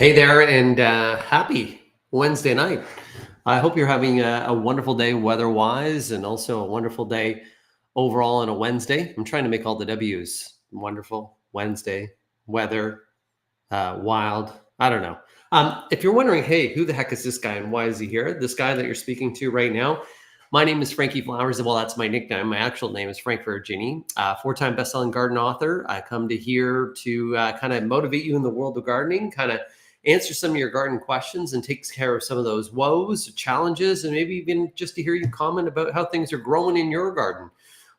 Hey there, and happy Wednesday night. I hope you're having a wonderful day weather-wise and also a wonderful day overall on a Wednesday. I'm trying to make all the W's. Wonderful Wednesday, weather, wild. I don't know. If you're wondering, hey, who the heck is this guy and why is he here? This guy that you're speaking to right now, my name is Frankie Flowers. Well, that's my nickname. My actual name is Frank Ferragini, four-time best-selling garden author. I come to here to kind of motivate you in the world of gardening, kind of answer some of your garden questions and takes care of some of those woes, challenges, and maybe even just to hear you comment about how things are growing in your garden.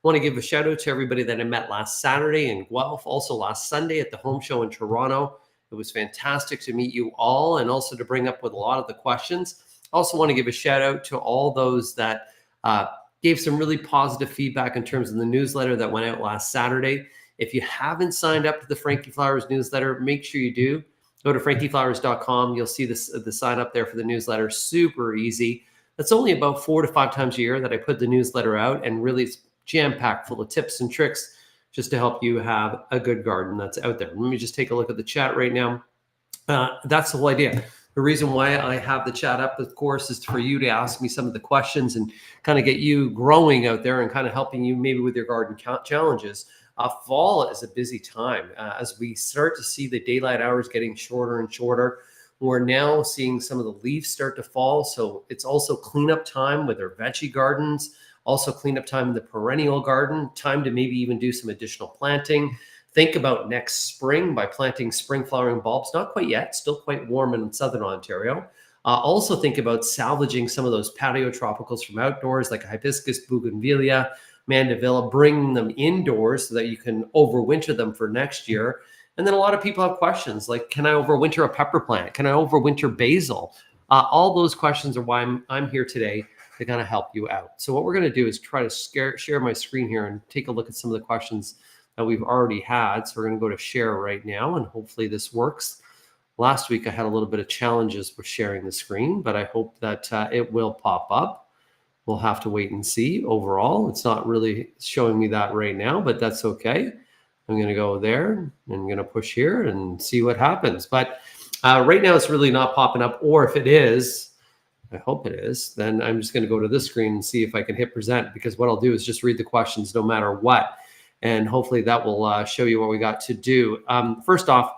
Want to give a shout out to everybody that I met last Saturday in Guelph, also last Sunday at the home show in Toronto. It was fantastic to meet you all and also to bring up with a lot of the questions. Also want to give a shout out to all those that uh, gave some really positive feedback in terms of the newsletter that went out last Saturday. If you haven't signed up to the Frankie Flowers newsletter, make sure you do. Go to frankieflowers.com. You'll see the sign up there for the newsletter. Super easy. That's only about 4 to 5 times a year that I put the newsletter out, and really it's jam packed full of tips and tricks just to help you have a good garden that's out there. Let me just take a look at the chat right now. That's the whole idea. The reason why I have the chat up, of course, is for you to ask me some of the questions and kind of get you growing out there and kind of helping you maybe with your garden challenges. Fall is a busy time as we start to see the daylight hours getting shorter and shorter. We're now seeing some of the leaves start to fall. So it's also cleanup time with our veggie gardens, also cleanup time in the perennial garden, time to maybe even do some additional planting. Think about next spring by planting spring flowering bulbs. Not quite yet, still quite warm in southern Ontario. Also think about salvaging some of those patio tropicals from outdoors like hibiscus, bougainvillea, mandevilla, bringing them indoors so that you can overwinter them for next year. And then a lot of people have questions like, can I overwinter a pepper plant? Can I overwinter basil? All those questions are why I'm here today to kind of help you out. So what we're going to do is try to share my screen here and take a look at some of the questions that we've already had. So we're going to go to share right now, and hopefully this works. Last week I had a little bit of challenges with sharing the screen, but I hope that it will pop up. We'll have to wait and see. Overall, it's not really showing me that right now, but that's okay. I'm going to go there and I'm going to push here and see what happens. But right now it's really not popping up, or if it is, I hope it is, then I'm just going to go to this screen and see if I can hit present, because what I'll do is just read the questions no matter what. And hopefully that will show you what we got to do. First off,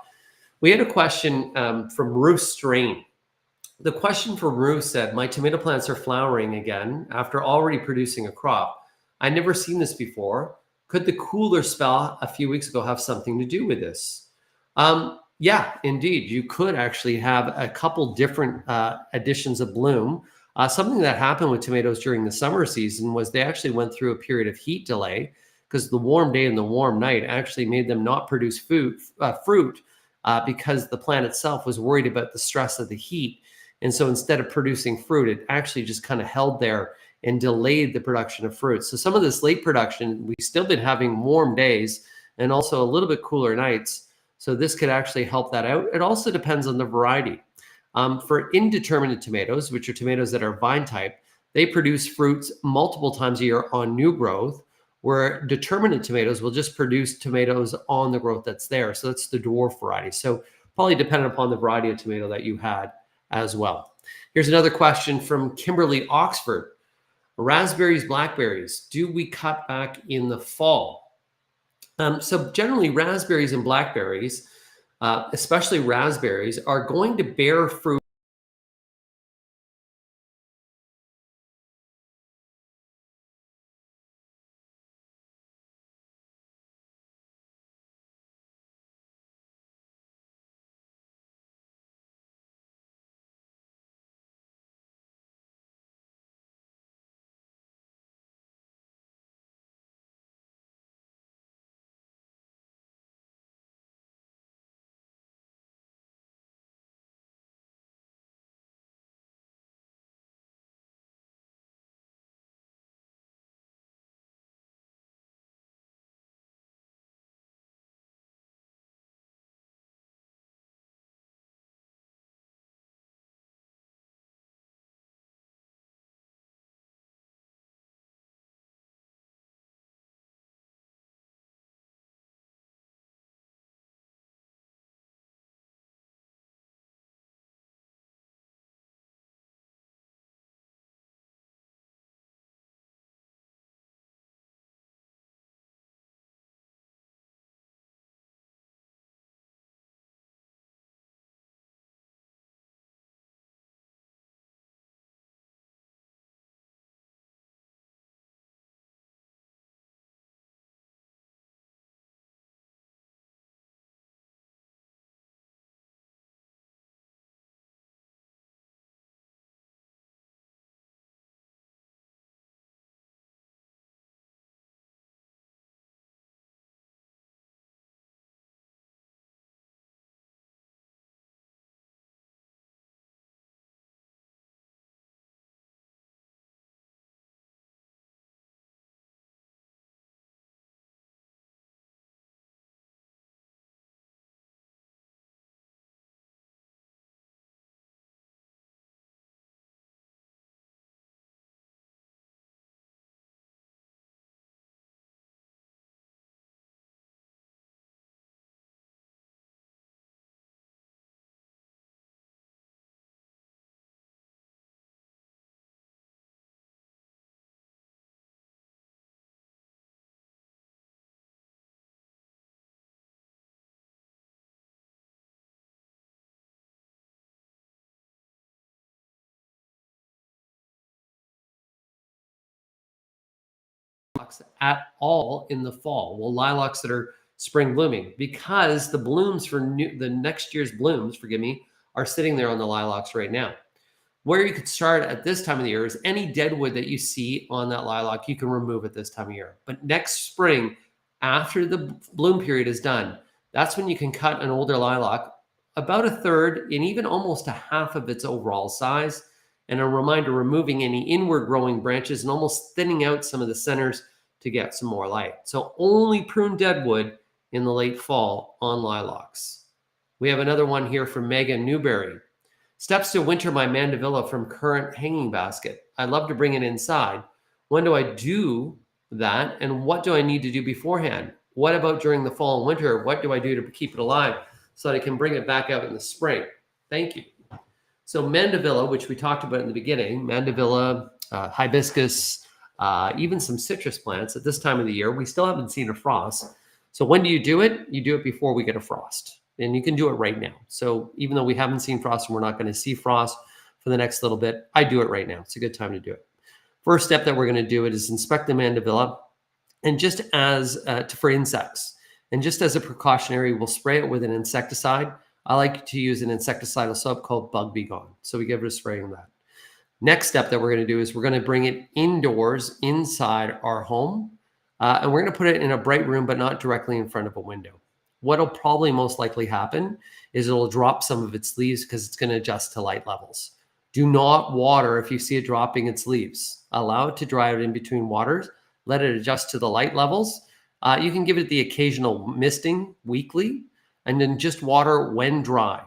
we had a question from Ruth Strain. The question for Ruth said, my tomato plants are flowering again after already producing a crop. I'd never seen this before. Could the cooler spell a few weeks ago have something to do with this? Yeah, indeed. You could actually have a couple different additions of bloom. Something that happened with tomatoes during the summer season was they actually went through a period of heat delay because the warm day and the warm night actually made them not produce fruit because the plant itself was worried about the stress of the heat. And so instead of producing fruit, it actually just kind of held there and delayed the production of fruit. So some of this late production, we've still been having warm days and also a little bit cooler nights. So this could actually help that out. It also depends on the variety. For indeterminate tomatoes, which are tomatoes that are vine type, they produce fruits multiple times a year on new growth, where determinate tomatoes will just produce tomatoes on the growth that's there. So that's the dwarf variety. So probably dependent upon the variety of tomato that you had as well. Here's another question from Kimberly Oxford. Raspberries, blackberries, do we cut back in the fall? So generally raspberries and blackberries, especially raspberries, are going to bear fruit lilacs at all in the fall. Well, lilacs that are spring blooming, because the blooms for the next year's blooms, forgive me, are sitting there on the lilacs right now. Where you could start at this time of the year is any dead wood that you see on that lilac, you can remove at this time of year. But next spring, after the bloom period is done, that's when you can cut an older lilac about a third and even almost a half of its overall size. And a reminder, removing any inward growing branches and almost thinning out some of the centers to get some more light. So only prune deadwood in the late fall on lilacs. We have another one here from Megan Newberry. Steps to winter my mandevilla from currant hanging basket. I'd love to bring it inside. When do I do that? And what do I need to do beforehand? What about during the fall and winter? What do I do to keep it alive so that I can bring it back out in the spring? Thank you. So mandevilla, which we talked about in the beginning, mandevilla, hibiscus, even some citrus plants at this time of the year, we still haven't seen a frost. So when do you do it? You do it before we get a frost. And you can do it right now. So even though we haven't seen frost and we're not going to see frost for the next little bit, I do it right now. It's a good time to do it. First step that we're going to do it is inspect the mandevilla, and just as for insects. And just as a precautionary, we'll spray it with an insecticide. I like to use an insecticidal soap called Bug B Gone. So we give it a spray on that. Next step that we're going to do is we're going to bring it indoors inside our home. And we're going to put it in a bright room, but not directly in front of a window. What'll probably most likely happen is it'll drop some of its leaves because it's going to adjust to light levels. Do not water if you see it dropping its leaves. Allow it to dry out in between waters. Let it adjust to the light levels. You can give it the occasional misting weekly, and then just water when dry.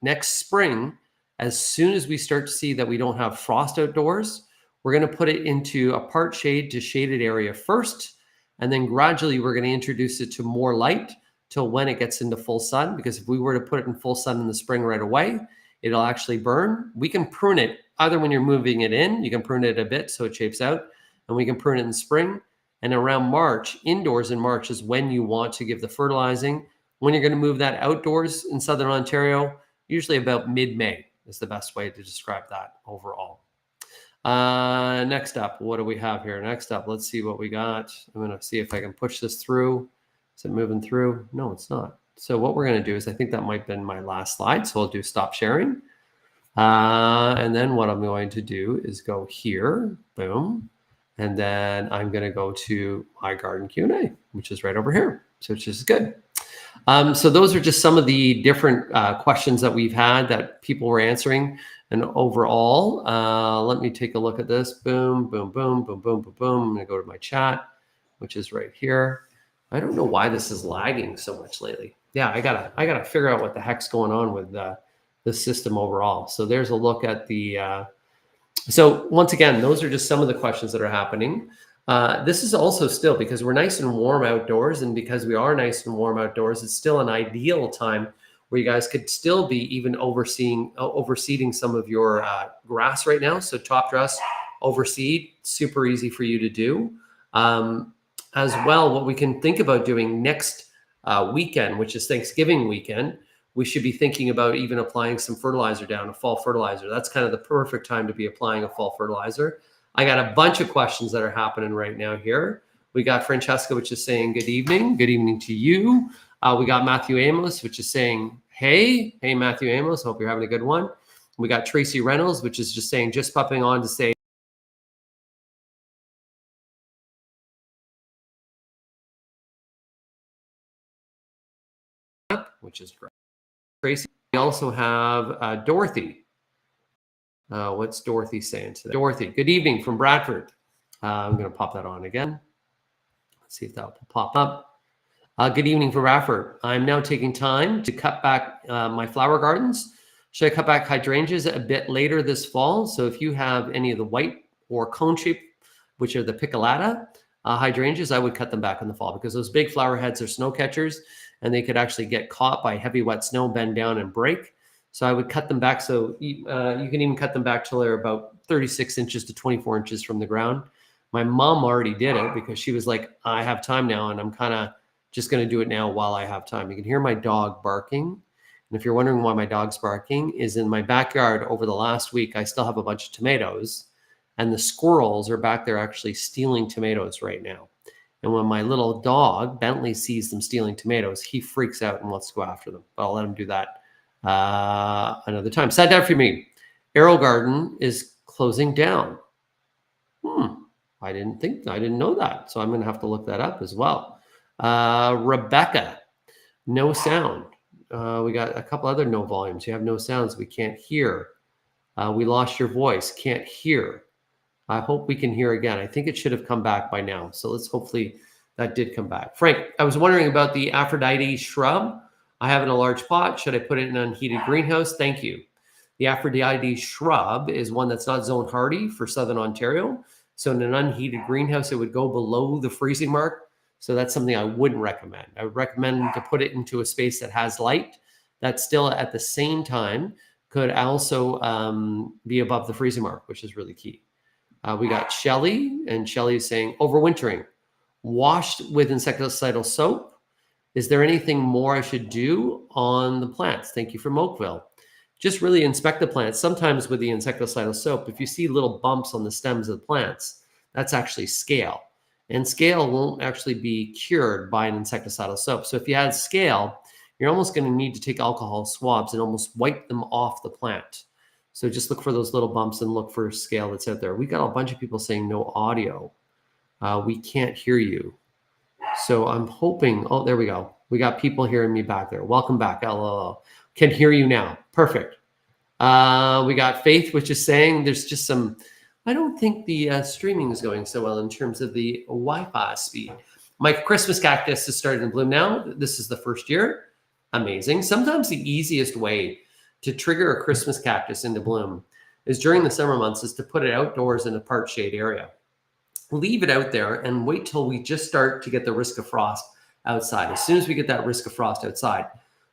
Next spring, as soon as we start to see that we don't have frost outdoors, we're going to put it into a part shade to shaded area first, and then gradually we're going to introduce it to more light till when it gets into full sun, because if we were to put it in full sun in the spring right away, it'll actually burn. We can prune it either when you're moving it in, you can prune it a bit so it shapes out, and we can prune it in spring. And around March, indoors in March is when you want to give the fertilizing. When you're going to move that outdoors in Southern Ontario, usually about mid-May is the best way to describe that overall. Next up, what do we have here? Next up, let's see what we got. I'm going to see if I can push this through. Is it moving through? No, it's not. So what we're going to do is, I think that might have been my last slide. So I'll do stop sharing. And then what I'm going to do is go here, boom. And then I'm going to go to my garden Q&A, which is right over here. So which is good. So those are just some of the different questions that we've had that people were answering. And overall, let me take a look at this. Boom, boom, boom, boom, boom, boom, boom. I'm going to go to my chat, which is right here. I don't know why this is lagging so much lately. Yeah, I gotta figure out what the heck's going on with the system overall. So there's a look at the. So once again, those are just some of the questions that are happening. This is also still, because we're nice and warm outdoors, and because we are nice and warm outdoors, it's still an ideal time where you guys could still be even overseeding some of your grass right now. So top dress, overseed, super easy for you to do. As well, what we can think about doing next weekend, which is Thanksgiving weekend, we should be thinking about even applying some fertilizer down, a fall fertilizer. That's kind of the perfect time to be applying a fall fertilizer. I got a bunch of questions that are happening right now here. We got Francesca, which is saying good evening. Good evening to you. We got Matthew Amos, which is saying, hey Matthew Amos, hope you're having a good one. We got Tracy Reynolds, which is just saying, just popping on to say, which is great. Tracy, we also have Dorothy. What's Dorothy saying today? Dorothy, good evening from Bradford. I'm going to pop that on again. Let's see if that will pop up. Good evening from Bradford. I'm now taking time to cut back my flower gardens. Should I cut back hydrangeas a bit later this fall? So if you have any of the white or cone shape, which are the piccolata hydrangeas, I would cut them back in the fall, because those big flower heads are snow catchers, and they could actually get caught by heavy wet snow, bend down and break. So I would cut them back. So you can even cut them back till they're about 36 inches to 24 inches from the ground. My mom already did it because she was like, I have time now, and I'm kind of just going to do it now while I have time. You can hear my dog barking. And if you're wondering why my dog's barking, is in my backyard over the last week, I still have a bunch of tomatoes, and the squirrels are back there actually stealing tomatoes right now. And when my little dog, Bentley, sees them stealing tomatoes, he freaks out and wants to go after them. But I'll let him do that another time. Sad day for me. Arrow Garden is closing down. I didn't know that. So I'm going to have to look that up as well. Rebecca, no sound. We got a couple other no volumes. You have no sounds. We can't hear. We lost your voice. Can't hear. I hope we can hear again. I think it should have come back by now. So let's hopefully that did come back. Frank, I was wondering about the Aphrodite shrub. I have it in a large pot. Should I put it in an unheated greenhouse? Thank you. The Aphrodite shrub is one that's not zone hardy for Southern Ontario. So in an unheated greenhouse, it would go below the freezing mark. So that's something I wouldn't recommend. I would recommend to put it into a space that has light, that still at the same time could also be above the freezing mark, which is really key. We got Shelly, and Shelly is saying, overwintering, washed with insecticidal soap. Is there anything more I should do on the plants? Thank you from Oakville. Just really inspect the plants. Sometimes with the insecticidal soap, if you see little bumps on the stems of the plants, that's actually scale. And scale won't actually be cured by an insecticidal soap. So if you had scale, you're almost going to need to take alcohol swabs and almost wipe them off the plant. So just look for those little bumps and look for scale that's out there. We got a bunch of people saying no audio. We can't hear you. So I'm hoping, oh, there we go. We got people hearing me back there. Welcome back, LOL. Can hear you now. Perfect. We got Faith, which is saying there's just some, I don't think the streaming is going so well in terms of the Wi-Fi speed. My Christmas cactus has started to bloom now. This is the first year. Amazing. Sometimes the easiest way to trigger a Christmas cactus into bloom is during the summer months is to put it outdoors in a part shade area. Leave it out there and wait till we just start to get the risk of frost outside. As soon as we get that risk of frost outside,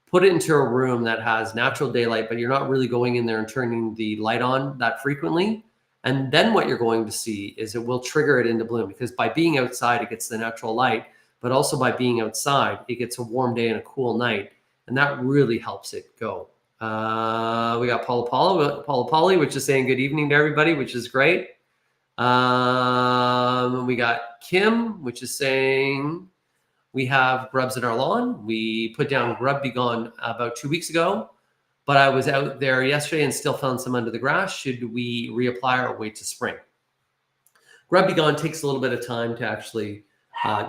put it into a room that has natural daylight, but you're not really going in there and turning the light on that frequently. And then what you're going to see is it will trigger it into bloom, because by being outside, it gets the natural light, but also by being outside, it gets a warm day and a cool night. And that really helps it go. We got Paula Polly, which is saying good evening to everybody, which is great. We got Kim, which is saying we have grubs in our lawn. We put down Grub Be Gone about 2 weeks ago, but I was out there yesterday and still found some under the grass. Should we reapply or wait to spring? Grub Be Gone takes a little bit of time to actually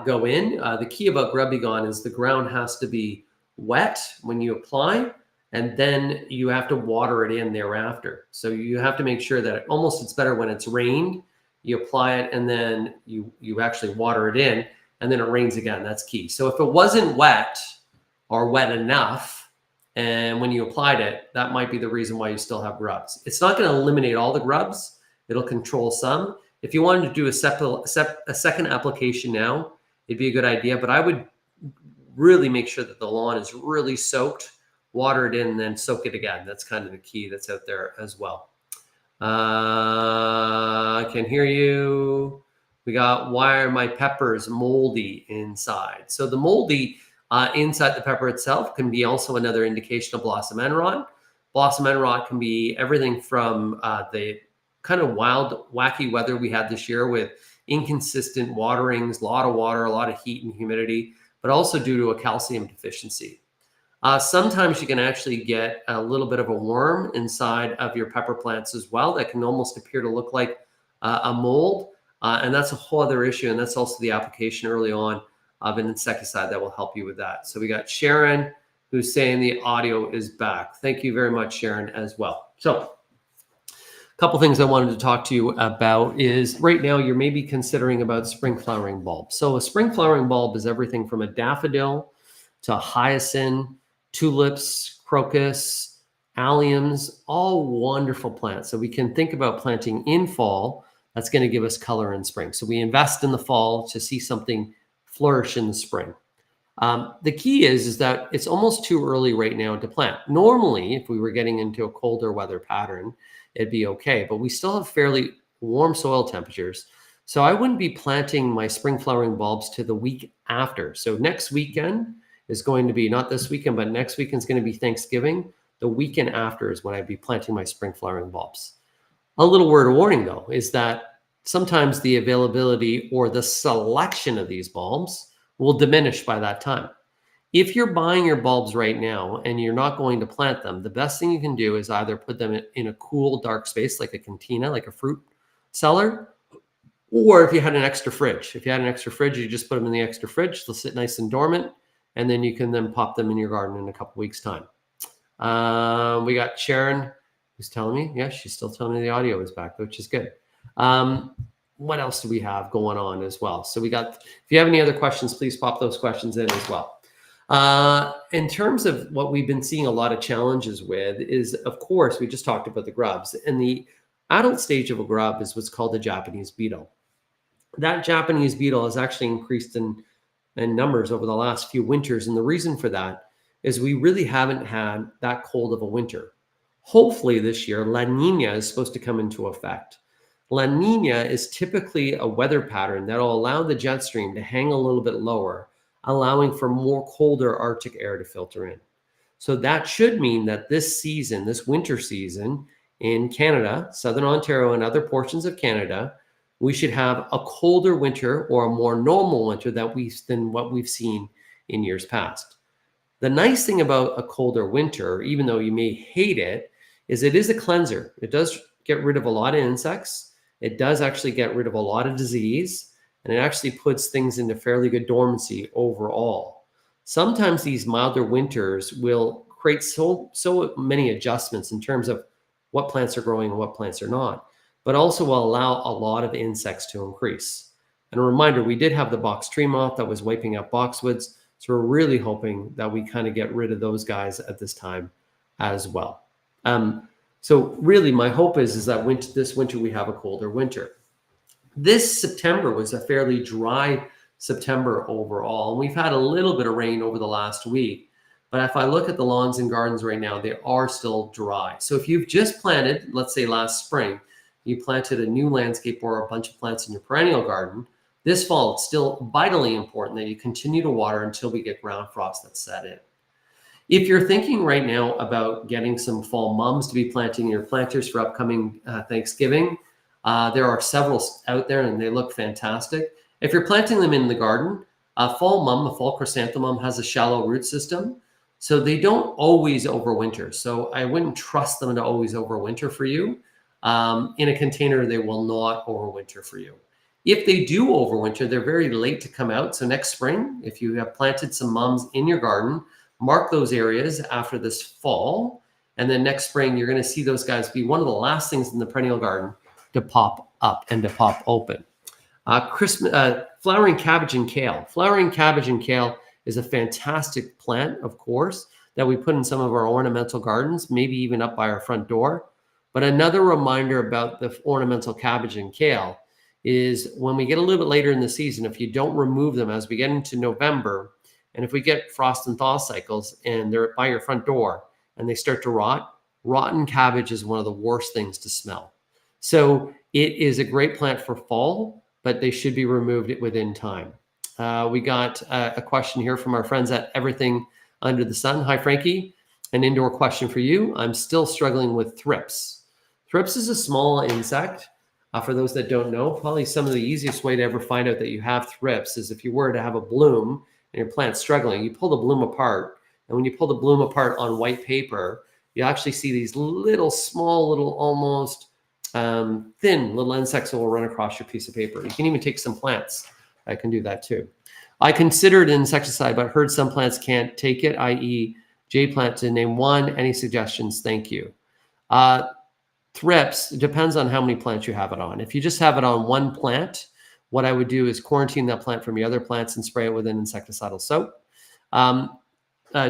go in. The key about Grub Be Gone is the ground has to be wet when you apply, and then you have to water it in thereafter. So you have to make sure that it's better when it's rained. You apply it and then you actually water it in, and then it rains again. That's key. So if it wasn't wet or wet enough, and when you applied it, that might be the reason why you still have grubs. It's not going to eliminate all the grubs. It'll control some. If you wanted to do a second application now, it'd be a good idea, but I would really make sure that the lawn is really soaked, water it in, and then soak it again. That's kind of the key that's out there as well. I can hear you. We got, why are my peppers moldy inside? So the moldy inside the pepper itself can be also another indication of blossom end rot. Blossom end rot can be everything from the kind of wild, wacky weather we had this year with inconsistent waterings, a lot of water, a lot of heat and humidity, but also due to a calcium deficiency. Sometimes you can actually get a little bit of a worm inside of your pepper plants as well that can almost appear to look like a mold. And that's a whole other issue. And that's also the application early on of an insecticide that will help you with that. So we got Sharon, who's saying the audio is back. Thank you very much, Sharon, as well. So a couple things I wanted to talk to you about is right now you're maybe considering about spring flowering bulbs. So a spring flowering bulb is everything from a daffodil to hyacinth, tulips, crocus, alliums, all wonderful plants. So we can think about planting in fall. That's going to give us color in spring. So we invest in the fall to see something flourish in the spring. The key is that it's almost too early right now to plant. Normally, if we were getting into a colder weather pattern, it'd be okay, but we still have fairly warm soil temperatures. So I wouldn't be planting my spring flowering bulbs to the week after. So next weekend is going to be, not this weekend, but next weekend is going to be Thanksgiving. The weekend after is when I'd be planting my spring flowering bulbs. A little word of warning though, is that sometimes the availability or the selection of these bulbs will diminish by that time. If you're buying your bulbs right now and you're not going to plant them, the best thing you can do is either put them in a cool, dark space like a cantina, like a fruit cellar, or if you had an extra fridge. If you had an extra fridge, you just put them in the extra fridge. They'll sit nice and dormant, and then you can then pop them in your garden in a couple weeks' time. We got Sharon who's telling me, yeah, she's still telling me the audio is back, which is good. What else do we have going on as well? So we got, if you have any other questions, please pop those questions in as well. In terms of what we've been seeing a lot of challenges with is, of course, we just talked about the grubs, and the adult stage of a grub is what's called the Japanese beetle. That Japanese beetle has actually increased in numbers over the last few winters. And the reason for that is we really haven't had that cold of a winter. Hopefully this year, La Nina is supposed to come into effect. La Nina is typically a weather pattern that will allow the jet stream to hang a little bit lower, allowing for more colder Arctic air to filter in. So that should mean that this season, this winter season in Canada, Southern Ontario and other portions of Canada, we should have a colder winter or a more normal winter than what we've seen in years past. The nice thing about a colder winter, even though you may hate it, is it is a cleanser. It does get rid of a lot of insects. It does actually get rid of a lot of disease, and it actually puts things into fairly good dormancy overall. Sometimes these milder winters will create so many adjustments in terms of what plants are growing and what plants are not, but also will allow a lot of insects to increase. And a reminder, we did have the box tree moth that was wiping out boxwoods. So we're really hoping that we kind of get rid of those guys at this time as well. So really my hope is that this winter we have a colder winter. This September was a fairly dry September overall. And we've had a little bit of rain over the last week. But if I look at the lawns and gardens right now, they are still dry. So if you've just planted, let's say last spring, you planted a new landscape or a bunch of plants in your perennial garden, this fall, it's still vitally important that you continue to water until we get ground frost that's set in. If you're thinking right now about getting some fall mums to be planting your planters for upcoming Thanksgiving, there are several out there and they look fantastic. If you're planting them in the garden, a fall mum, a fall chrysanthemum has a shallow root system, so they don't always overwinter. So I wouldn't trust them to always overwinter for you. In a container, they will not overwinter for you. If they do overwinter, they're very late to come out. So next spring, if you have planted some mums in your garden, mark those areas after this fall. And then next spring, you're going to see those guys be one of the last things in the perennial garden to pop up and to pop open. Flowering cabbage and kale. Flowering cabbage and kale is a fantastic plant, of course, that we put in some of our ornamental gardens, maybe even up by our front door. But another reminder about the ornamental cabbage and kale is when we get a little bit later in the season, if you don't remove them as we get into November, and if we get frost and thaw cycles and they're by your front door and they start to rot, rotten cabbage is one of the worst things to smell. So it is a great plant for fall, but they should be removed within time. We got a question here from our friends at Everything Under the Sun. Hi, Frankie. An indoor question for you. I'm still struggling with thrips. Thrips is a small insect. For those that don't know, probably some of the easiest way to ever find out that you have thrips is if you were to have a bloom and your plant's struggling, you pull the bloom apart. And when you pull the bloom apart on white paper, you actually see these small, almost thin little insects that will run across your piece of paper. You can even take some plants that can do that too. I considered insecticide, but heard some plants can't take it, i.e. jade plant to name one. Any suggestions? Thank you. Thrips, depends on how many plants you have it on. If you just have it on one plant, what I would do is quarantine that plant from your other plants and spray it with an insecticidal soap.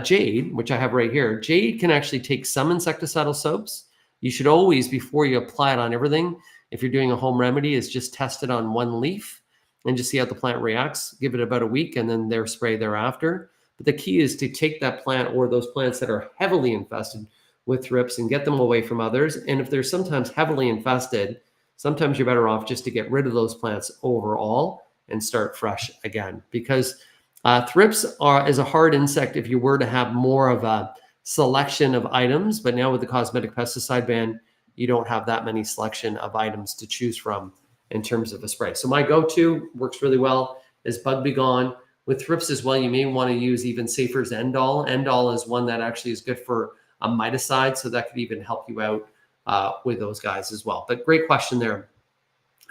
Jade, which I have right here, jade can actually take some insecticidal soaps. You should always, before you apply it on everything, if you're doing a home remedy, is just test it on one leaf and just see how the plant reacts. Give it about a week and then their spray thereafter. But the key is to take that plant or those plants that are heavily infested with thrips and get them away from others. And if they're sometimes heavily infested, sometimes you're better off just to get rid of those plants overall and start fresh again. Because thrips is a hard insect if you were to have more of a selection of items. But now with the cosmetic pesticide ban, you don't have that many selection of items to choose from in terms of a spray. So my go-to works really well is Bug Be Gone. With thrips as well, you may want to use even safer Endol. Endol is one that actually is good for a miticide, so that could even help you out with those guys as well. But great question there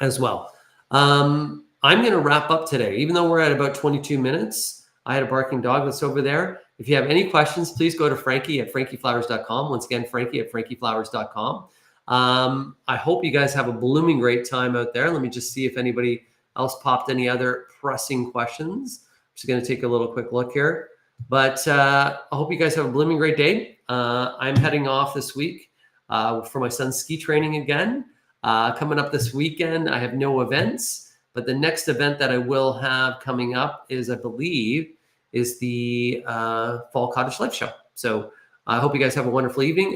as well. I'm going to wrap up today, even though we're at about 22 minutes. I had a barking dog that's over there. If you have any questions, please go to Frankie at frankieflowers.com. Once again, Frankie at frankieflowers.com. I hope you guys have a blooming great time out there. Let me just see if anybody else popped any other pressing questions. I'm just going to take a little quick look here. But I hope you guys have a blooming great day. I'm heading off this week for my son's ski training again. Coming up this weekend, I have no events, but the next event that I will have coming up is, I believe, is the Fall Cottage Life Show. So I hope you guys have a wonderful evening.